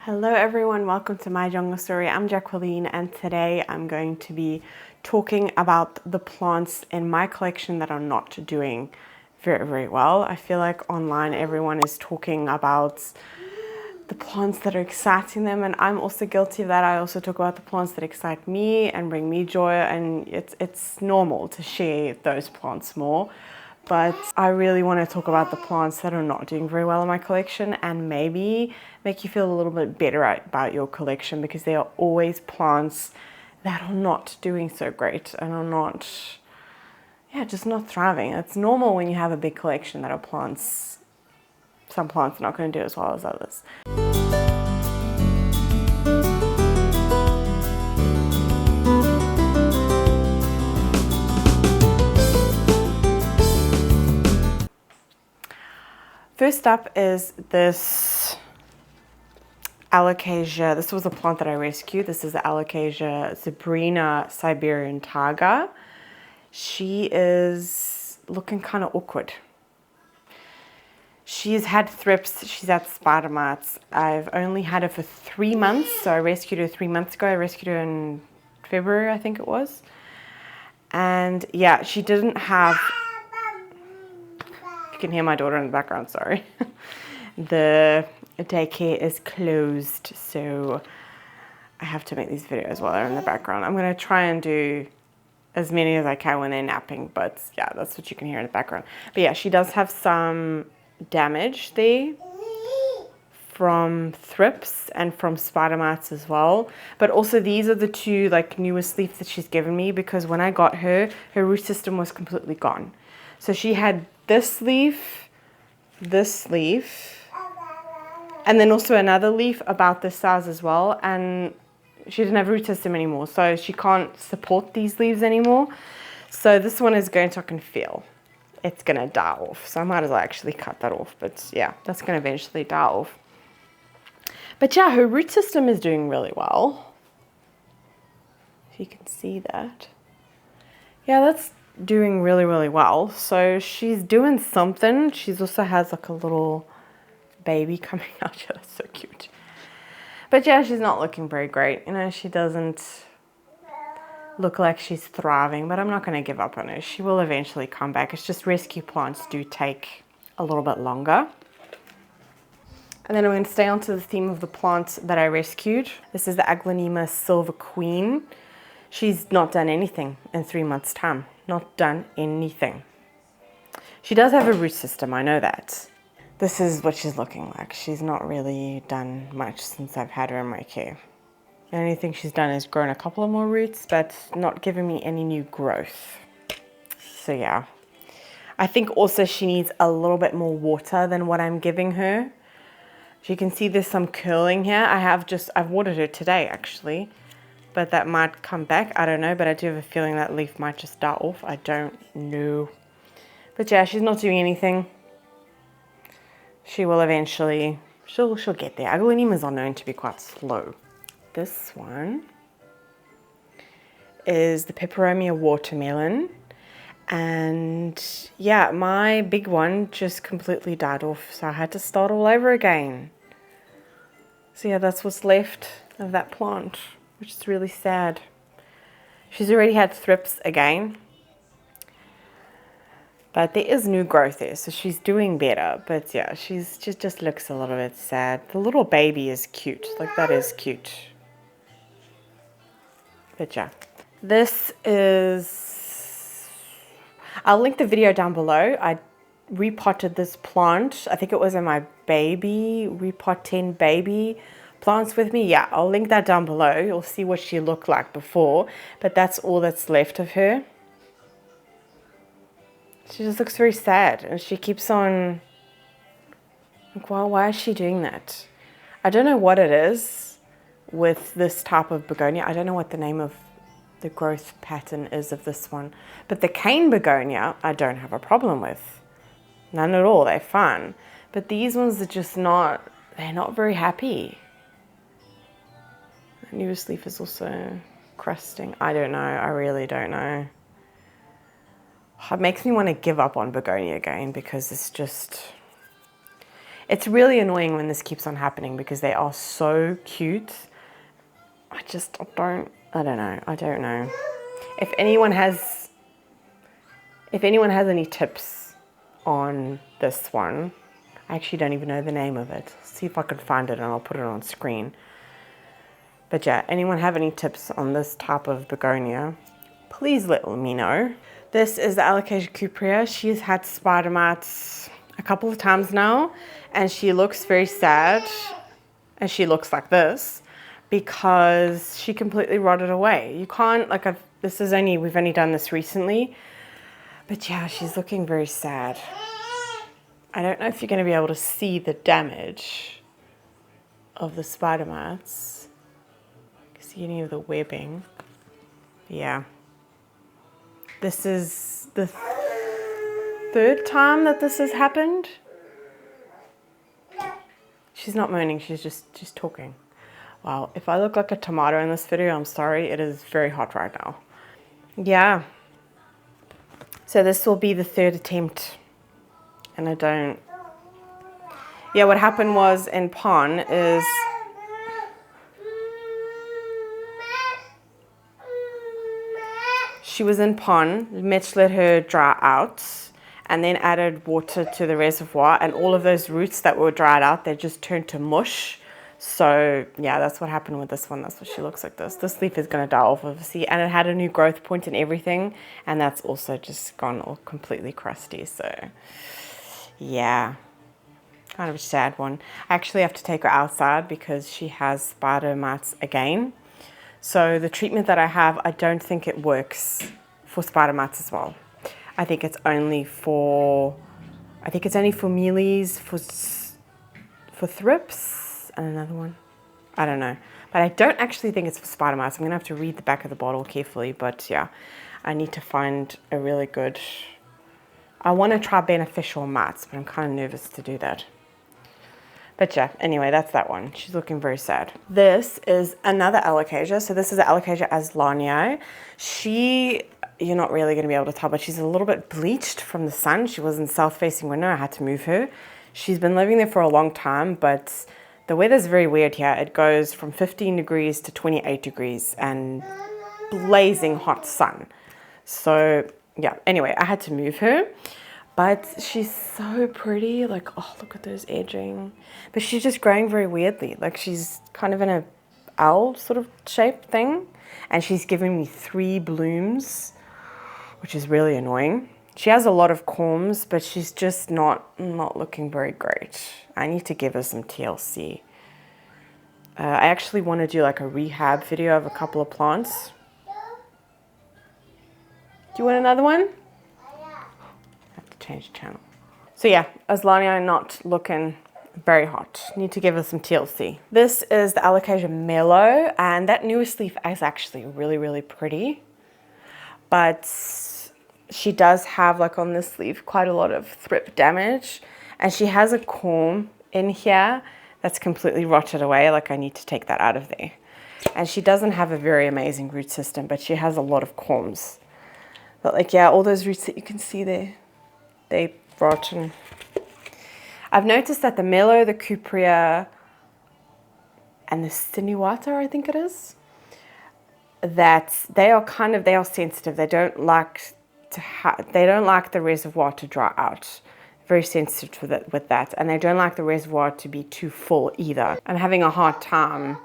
Hello everyone, welcome to my jungle story. I'm Jacqueline and today I'm going to be talking about the plants in my collection that are not doing very well. I feel like online everyone is talking about the plants that are exciting them, and I'm also guilty of that. I also talk about the plants that excite me and bring me joy, and it's normal to share those plants more. But I really want to talk about the plants that are not doing very well in my collection and maybe make you feel a little bit better about your collection, because there are always plants that are not doing so great and are not, just not thriving. It's normal when you have a big collection that are plants, some plants are not going to do as well as others. First up is this Alocasia. This was a plant that I rescued. This is the Alocasia Zebrina Siberian Tiger. She is looking kind of awkward. She's had thrips, she's had spider mites. I've only had her for 3 months, so I rescued her 3 months ago. I rescued her in February, I think it was. And yeah, she didn't have... You can hear my daughter in the background, sorry. The daycare is closed, so I have to make these videos while they're in the background. I'm going to try and do as many as I can when they're napping, but yeah, that's what you can hear in the background. But yeah, she does have some damage there from thrips and from spider mites as well. But also these are the two newest leaves that she's given me, because when I got her, her root system was completely gone. So she had this leaf, and then also another leaf about this size as well, and she didn't have root system anymore, so she can't support these leaves anymore. So this one is going to, I can feel, it's going to die off. So I might as well actually cut that off, but yeah, that's going to eventually die off. But yeah, her root system is doing really well. If you can see that. Yeah, that's doing really well. So she's doing something. She also has like a little baby coming out. Yeah, that's so cute. But yeah, she's not looking very great. You know, she doesn't look like she's thriving, but I'm not going to give up on her. She will eventually come back. It's just rescue plants do take a little bit longer. And then I'm going to stay on to the theme of the plants that I rescued. This is the aglaonema silver queen. She's not done anything in 3 months' time. Not done anything. She does have a root system, I know that. This is what she's looking like. She's not really done much since I've had her in my care. The only thing she's done is grown a couple of more roots, but not giving me any new growth. So yeah. I think also she needs a little bit more water than what I'm giving her. As you can see, there's some curling here. I've watered her today actually. But that might come back, I don't know, but I do have a feeling that leaf might just die off. I don't know. But yeah, she's not doing anything. She will eventually, she'll get there. Aglaonemas are known to be quite slow. This one is the Peperomia watermelon. And yeah, my big one just completely died off, so I had to start all over again. So yeah, that's what's left of that plant, which is really sad. She's already had thrips again, but there is new growth there, so she's doing better. But yeah, she just looks a little bit sad. The little baby is cute, like that is cute. But yeah, this is, I'll link the video down below. I repotted this plant. I think it was in my baby, repotting baby plants with me. Yeah, I'll link that down below. You'll see what she looked like before, but that's all that's left of her. She just looks very sad, and she keeps on like, well, why is she doing that? I don't know what it is with this type of begonia. I don't know what the name of the growth pattern is of this one, but the cane begonia I don't have a problem with, none at all. They're fun, but these ones are just not, they're not very happy. The newest leaf is also crusting. I don't know. I really don't know. It makes me want to give up on begonia again, because it's just, It's really annoying when this keeps on happening because they are so cute. I don't know. If anyone has any tips on this one, I actually don't even know the name of it. See if I can find it and I'll put it on screen. But yeah, anyone have any tips on this type of begonia, please let me know. This is the Alocasia cuprea. She's had spider mites a couple of times now, and she looks very sad, and she looks like this because she completely rotted away. You can't, like, we've only done this recently, but yeah, she's looking very sad. I don't know if you're going to be able to see the damage of the spider mites. See any of the webbing? Yeah. This is the third time that this has happened. She's not moaning, she's talking. Wow, if I look like a tomato in this video, I'm sorry, it is very hot right now. Yeah. So this will be the third attempt. And yeah, what happened was in pon is she was in pon, Mitch let her dry out and then added water to the reservoir, and all of those roots that were dried out, they just turned to mush. So yeah, that's what happened with this one. That's what she looks like this. This leaf is going to die off, obviously, and it had a new growth point and everything, and that's also just gone all completely crusty. So yeah, kind of a sad one. I actually have to take her outside because she has spider mites again. So the treatment that I have, I don't think it works for spider mites as well. I think it's only for mealies, for thrips, and another one. I don't know. But I don't actually think it's for spider mites. I'm going to have to read the back of the bottle carefully. But yeah, I need to find a really good... I want to try beneficial mites, but I'm kind of nervous to do that. But yeah, anyway, that's that one. She's looking very sad. This is another Alocasia. So this is the Alocasia aglaonema. You're not really going to be able to tell, but she's a little bit bleached from the sun. She was in south-facing window. I had to move her. She's been living there for a long time, but the weather's very weird here. It goes from 15 degrees to 28 degrees and blazing hot sun. So yeah, anyway, I had to move her. But she's so pretty, like, oh, look at those edging. But she's just growing very weirdly. Like, she's kind of in a owl sort of shape thing. And she's giving me 3 blooms, which is really annoying. She has a lot of corms, but she's just not looking very great. I need to give her some TLC. I actually want to do like a rehab video of a couple of plants. Do you want another one? Change channel. So yeah, aglaonema not looking very hot. Need to give her some TLC. This is the Alocasia mellow, and that newest leaf is actually really, really pretty. But she does have, like on this leaf, quite a lot of thrip damage, and she has a corm in here that's completely rotted away. Like, I need to take that out of there. And she doesn't have a very amazing root system, but she has a lot of corms. But like, yeah, all those roots that you can see there, they rotten. I've noticed that the mellow, the cuprea, and the sinuata, I think it is, that they are sensitive. They don't like the reservoir to dry out. Very sensitive with that, and they don't like the reservoir to be too full either. I'm having a hard time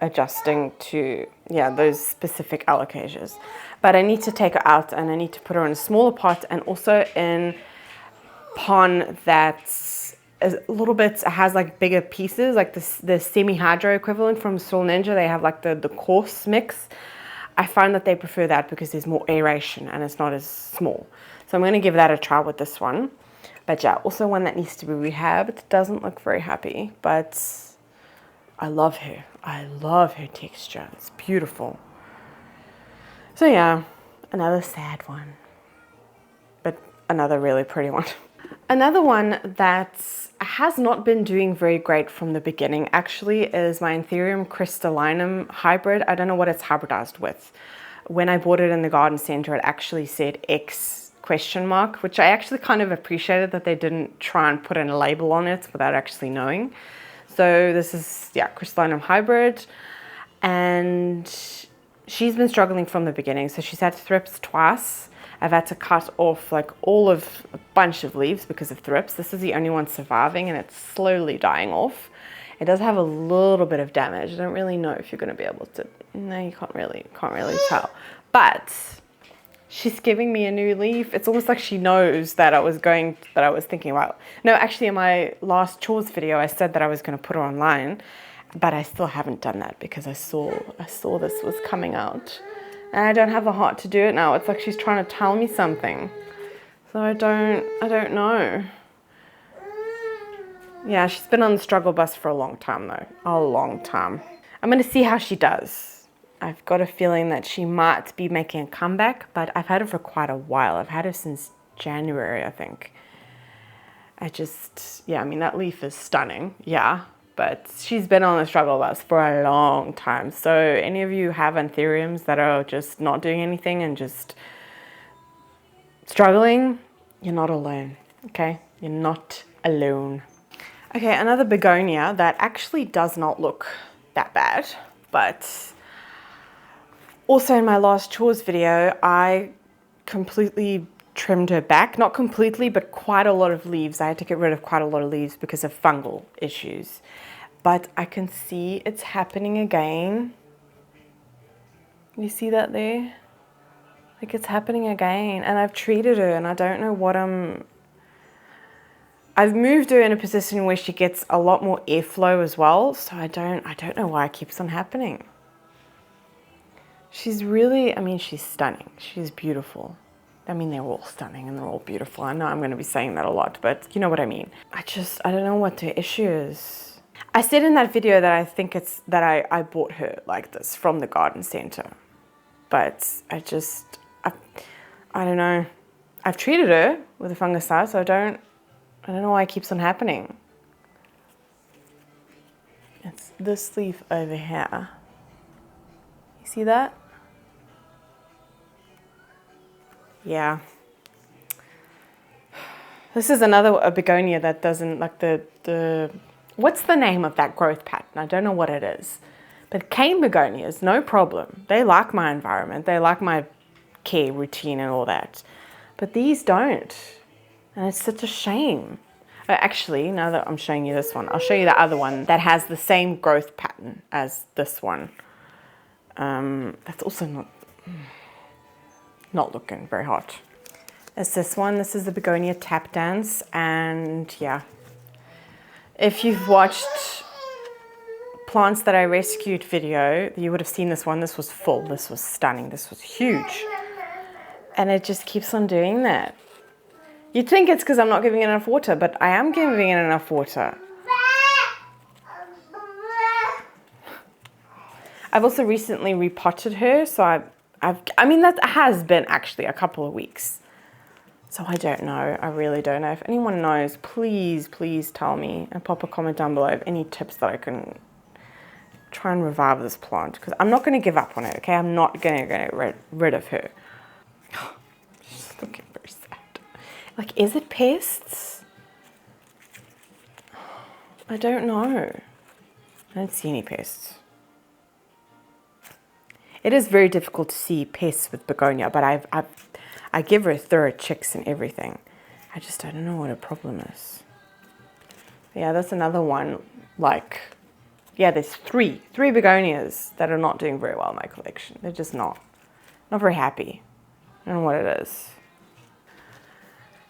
adjusting to, yeah, those specific alocasias. But I need to take her out and I need to put her in a smaller pot, and also in pon that's a little bit, has like bigger pieces, like the semi-hydro equivalent from Soil Ninja. They have like the coarse mix. I find that they prefer that because there's more aeration and it's not as small. So I'm going to give that a try with this one. But yeah, also one that needs to be rehabbed. It doesn't look very happy, but I love her. I love her texture. It's beautiful. So yeah, another sad one, but another really pretty one. Another one that has not been doing very great from the beginning actually is my Anthurium crystallinum hybrid. I don't know what it's hybridized with. When I bought it in the garden center, it actually said X question mark, which I actually kind of appreciated that they didn't try and put in a label on it without actually knowing. So this is, yeah, crystallinum hybrid, and she's been struggling from the beginning. So she's had thrips twice. I've had to cut off like a bunch of leaves because of thrips. This is the only one surviving, and it's slowly dying off. It does have a little bit of damage. I don't really know if you're going to be able to. No, you can't really tell. But she's giving me a new leaf. It's almost like she knows that I was thinking about. No, actually, in my last chores video, I said that I was going to put her online, but I still haven't done that because I saw this was coming out, and I don't have the heart to do it now. It's like she's trying to tell me something, so I don't know. Yeah, she's been on the struggle bus for a long time though, a long time. I'm going to see how she does. I've got a feeling that she might be making a comeback, but I've had her for quite a while. I've had her since January, I think. Yeah, I mean, that leaf is stunning, yeah, but she's been on the struggle bus for a long time. So any of you have anthuriums that are just not doing anything and just struggling, you're not alone, okay? You're not alone. Okay, another begonia that actually does not look that bad, but also in my last chores video, I completely trimmed her back. Not completely, but quite a lot of leaves. I had to get rid of quite a lot of leaves because of fungal issues. But I can see it's happening again. You see that there? Like, it's happening again. And I've treated her, and I don't know what I've moved her in a position where she gets a lot more airflow as well. So I don't know why it keeps on happening. She's really, I mean, she's stunning. She's beautiful. I mean, they're all stunning and they're all beautiful. I know I'm going to be saying that a lot, but you know what I mean. I don't know what the issue is. I said in that video that I think it's that I bought her like this from the garden center. But I don't know. I've treated her with a fungicide, so I don't know why it keeps on happening. It's this leaf over here. You see that? Yeah. This is a begonia that doesn't like what's the name of that growth pattern? I don't know what it is. But cane begonias, no problem. They like my environment. They like my care routine and all that. But these don't. And it's such a shame. Actually, now that I'm showing you this one, I'll show you the other one that has the same growth pattern as this one. That's also not looking very hot. It's this one. This is the begonia tap dance, and yeah, if you've watched plants that I rescued video, you would have seen this one. This was full. This was stunning. This was huge, and it just keeps on doing that. You'd think it's because I'm not giving it enough water, but I am giving it enough water. I've also recently repotted her, so I mean, that has been actually a couple of weeks. So I don't know. I really don't know. If anyone knows, please tell me and pop a comment down below of any tips that I can try and revive this plant, because I'm not going to give up on it, okay? I'm not going to get rid of her. She's looking very sad. Like, is it pests? I don't know. I don't see any pests. It is very difficult to see pests with begonia, but I give her thorough checks and everything. I don't know what her problem is. Yeah, that's another one. Like, yeah, there's three begonias that are not doing very well in my collection. They're just not very happy. I don't know what it is.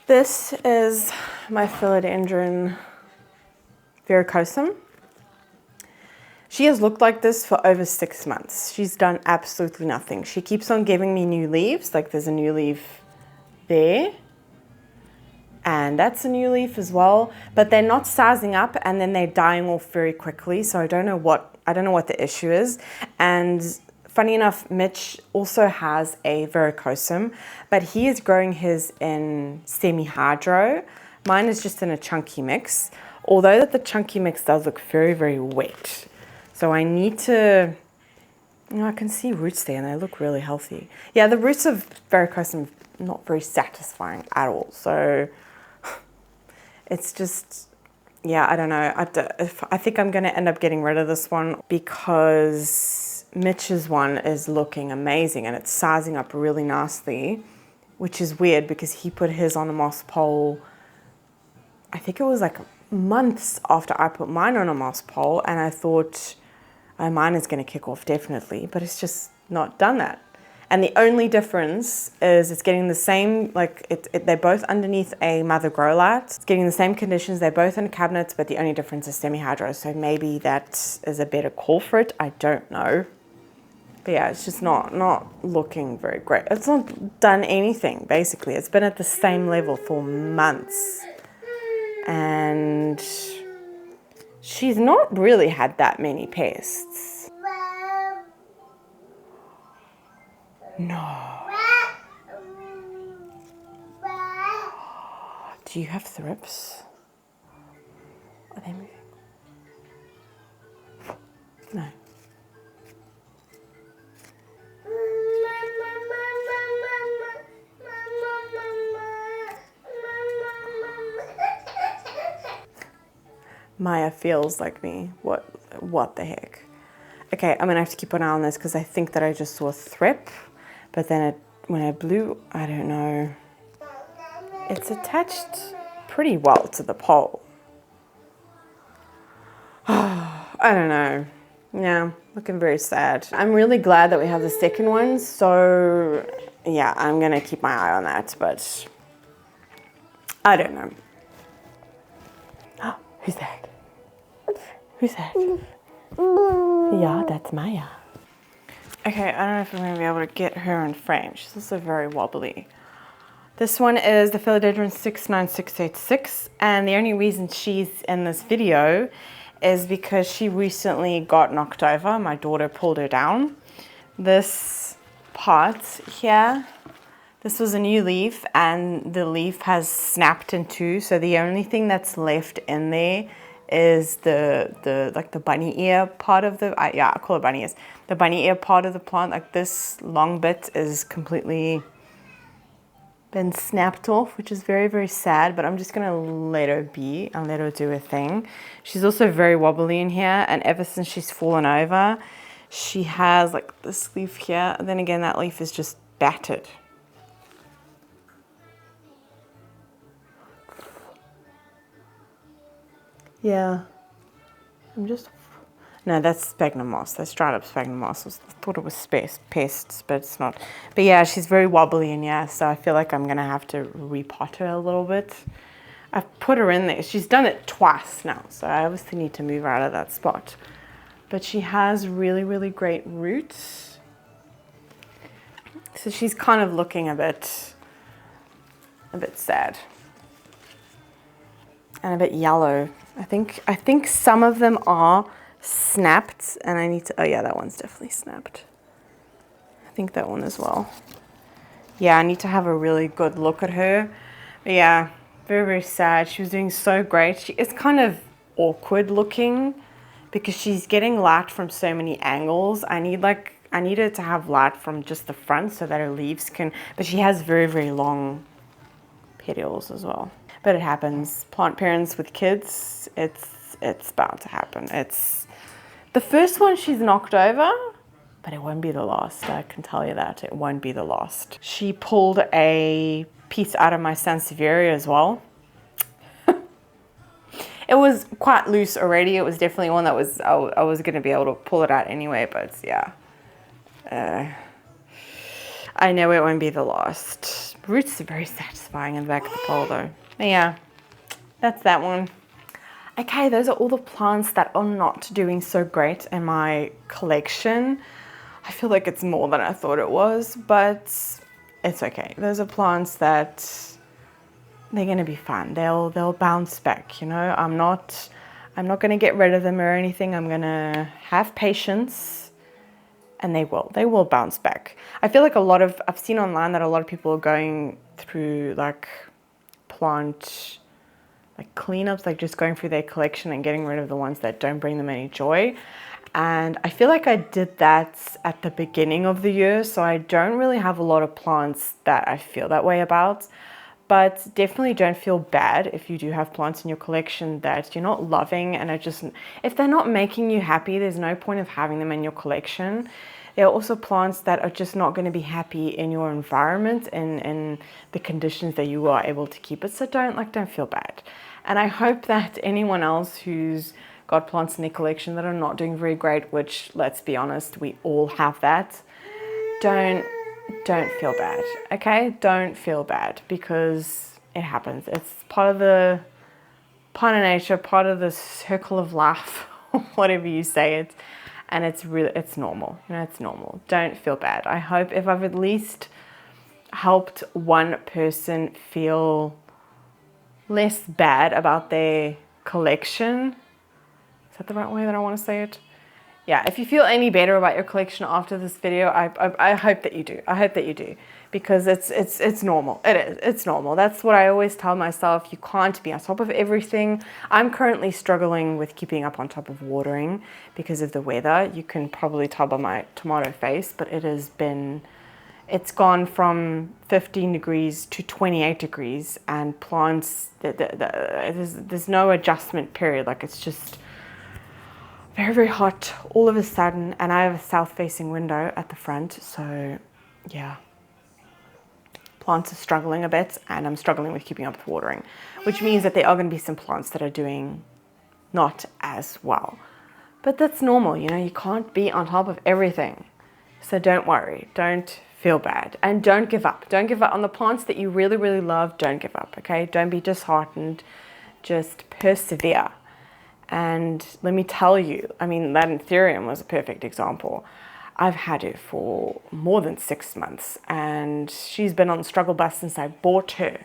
This is my Philodendron varicosum. She has looked like this for over 6 months. She's done absolutely nothing. She keeps on giving me new leaves. Like, there's a new leaf there. And that's a new leaf as well. But they're not sizing up, and then they're dying off very quickly. So I don't know what the issue is. And funny enough, Mitch also has a varicosum, but he is growing his in semi-hydro. Mine is just in a chunky mix. Although that the chunky mix does look very, very wet. So I need to You know, I can see roots there and they look really healthy. Yeah, the roots of varicosum not very satisfying at all. So it's just, yeah, I don't know. I think I'm going to end up getting rid of this one because Mitch's one is looking amazing and it's sizing up really nicely, which is weird because he put his on a moss pole, I think it was like months after I put mine on a moss pole, and I thought, oh, mine is going to kick off definitely, but it's just not done that. And the only difference is it's getting the same, like they're both underneath a mother grow light. It's getting the same conditions. They're both in cabinets, but the only difference is semi-hydro. So maybe that is a better call for it. I don't know. But yeah, it's just not looking very great. It's not done anything, basically. It's been at the same level for months. And she's not really had that many pests. No. Do you have thrips? Are they moving? No. Maya feels like me. What the heck? Okay, I'm gonna have to keep an eye on this because I think that I just saw a thrip, but then when I blew, I don't know. It's attached pretty well to the pole. I don't know. Yeah, looking very sad. I'm really glad that we have the second one, so yeah, I'm gonna keep my eye on that, but I don't know. Who's that? Who's that? Yeah, that's Maya. Okay, I don't know if I'm gonna be able to get her in frame. She's also very wobbly. This one is the Philodendron 69686, and the only reason she's in this video is because she recently got knocked over. My daughter pulled her down. This part here, this was a new leaf, and the leaf has snapped in two, so the only thing that's left in there is the bunny ear part of the, yeah, I call it bunny ears. The bunny ear part of the plant, like this long bit is completely been snapped off, which is very, very sad, but I'm just gonna let her be and let her do her thing. She's also very wobbly in here, and ever since she's fallen over, she has like this leaf here, and then again that leaf is just battered. Yeah, no, that's sphagnum moss. That's dried up sphagnum moss. I thought it was pests, but it's not. But yeah, she's very wobbly in here, so I feel like I'm gonna have to repot her a little bit. I've put her in there. She's done it twice now, so I obviously need to move her out of that spot. But she has really, really great roots. So she's kind of looking a bit sad. And a bit yellow. I think some of them are snapped, and I need to, oh yeah, that one's definitely snapped. I think that one as well. Yeah, I need to have a really good look at her. But yeah, very, very sad. She was doing so great. She is kind of awkward looking because she's getting light from so many angles. I need her to have light from just the front so that her leaves can, but she has very, very long petioles as well. But it happens. Plant parents with kids, it's bound to happen. It's the first one she's knocked over, but it won't be the last. I can tell you that. It won't be the last. She pulled a piece out of my Sansevieria as well. It was quite loose already. It was definitely one that was, I was going to be able to pull it out anyway, but yeah. I know it won't be the last. Roots are very satisfying in the back of the pole though. But yeah, that's that one. Okay, those are all the plants that are not doing so great in my collection. I feel like it's more than I thought it was, but it's okay. Those are plants that they're gonna be fine. They'll bounce back, you know. I'm not gonna get rid of them or anything. I'm gonna have patience, and they will bounce back. I feel like I've seen online that a lot of people are going through like plant cleanups, like just going through their collection and getting rid of the ones that don't bring them any joy. And I feel like I did that at the beginning of the year, so I don't really have a lot of plants that I feel that way about. But definitely don't feel bad if you do have plants in your collection that you're not loving and are just, if they're not making you happy, there's no point of having them in your collection. There are also plants that are just not going to be happy in your environment and in the conditions that you are able to keep it. So don't feel bad. And I hope that anyone else who's got plants in their collection that are not doing very great, which, let's be honest, we all have that, don't feel bad, okay? Don't feel bad, because it happens. It's part of nature, part of the circle of life, whatever you say it, and it's normal. You know, it's normal. Don't feel bad. I hope if I've at least helped one person feel less bad about their collection. Is that the right way that I want to say it? Yeah, if you feel any better about your collection after this video, I hope that you do. I hope that you do, because it's normal. It is. It's normal. That's what I always tell myself. You can't be on top of everything. I'm currently struggling with keeping up on top of watering because of the weather. You can probably tell by my tomato face, but it's gone from 15 degrees to 28 degrees, and plants, there's no adjustment period. Like, it's just very, very hot all of a sudden, and I have a south-facing window at the front, so yeah. Plants are struggling a bit, and I'm struggling with keeping up with watering, which means that there are going to be some plants that are doing not as well. But that's normal, you know, you can't be on top of everything. So don't worry, don't feel bad, and don't give up. Don't give up on the plants that you really, really love. Don't give up, okay? Don't be disheartened. Just persevere. And let me tell you, I mean, that Anthurium was a perfect example. I've had her for more than 6 months, and she's been on the struggle bus since I bought her.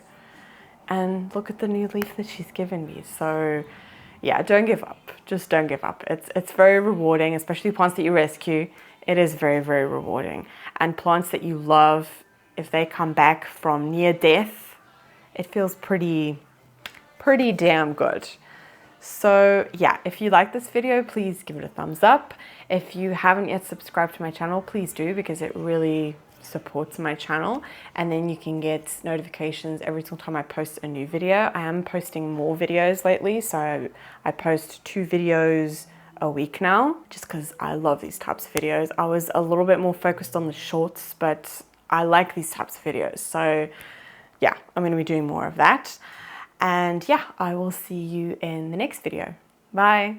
And look at the new leaf that she's given me. So yeah, don't give up. Just don't give up. It's very rewarding, especially plants that you rescue. It is very, very rewarding. And plants that you love, if they come back from near death, it feels pretty damn good. So yeah, if you like this video, please give it a thumbs up. If you haven't yet subscribed to my channel, please do, because it really supports my channel, and then you can get notifications every single time I post a new video. I am posting more videos lately, so I post 2 videos a week now, just because I love these types of videos. I was a little bit more focused on the shorts, but I like these types of videos, so yeah, I'm going to be doing more of that. And yeah, I will see you in the next video. Bye.